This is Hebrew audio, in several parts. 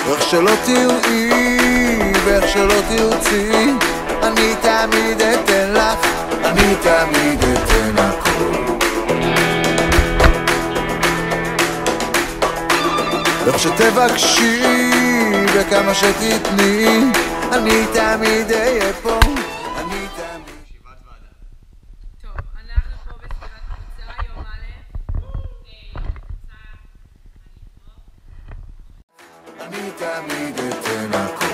איך שלא תראי ואיך שלא תרצי, אני תמיד אתן לך, אני תמיד אתן הכל. איך שתבקשי וכמה שתתני, אני תמיד אהיה פה, אני תמיד. ישיבת ועדה. טוב, אנחנו פה בספירת קבוצה, יום א'. אני תמיד אתן הכל.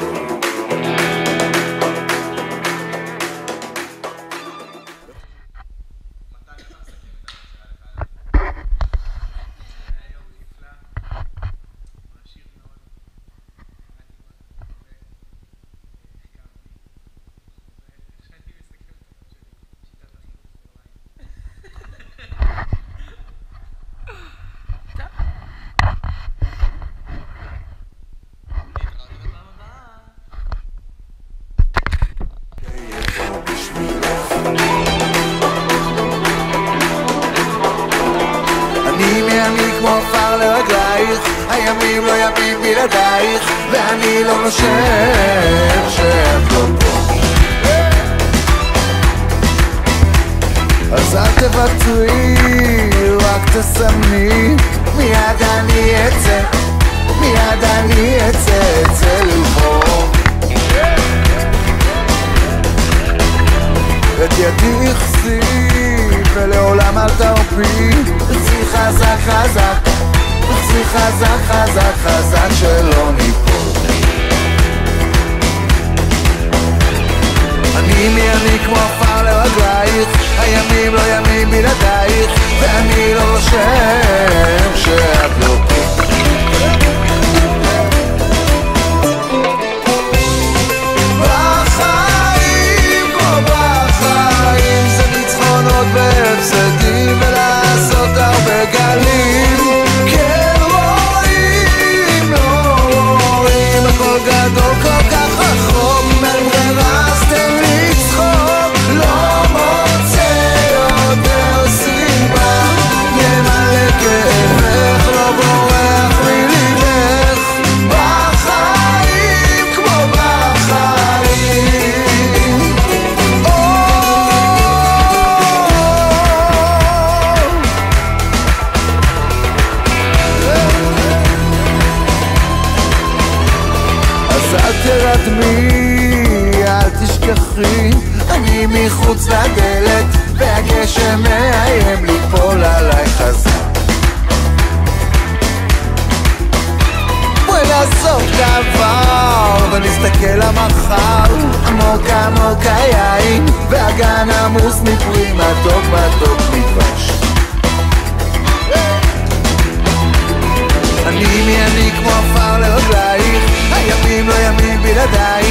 אני כמו עפר לרגלייך, הימים לא ימים בלעדייך, ואני לא נושם שאת לא פה. אז אל תוותרי, רק תסמני, מיד אני אצא, מיד אני אצא לבוא. את ידי יחסי ולעולם אל תרפי, תחזי חזק חזק, תחזי חזק חזק חזק שלא ניפול. אני כמו עפר לרגלייך, הימים לא ימים בלעדייך, ואני לא נושם שאת לא פה. בחיים כמו בחיים זה ניצחונות והפסדים ולעשות הרבה גלים. כן רואים, לא רואים, הכל גדול כל כך רחוק, אין ברירה אז תן לי צחוק. לא מוצא יותר סיבה למלא כאבך, לא בורח מליבך. בחיים כמו בחיים. אז אל תרדמי, אל תשכחי, אני מחוץ לדלת והגשם מאיים ליפול עליי חזק. בואי נעזוב דבר ונסתכל למחר, עמוק עמוק היין והגן עמוס מפרי מתוק מתוק מדבש. אני כמו עפר לרגלייך, הימים לא ימים בלעדייך,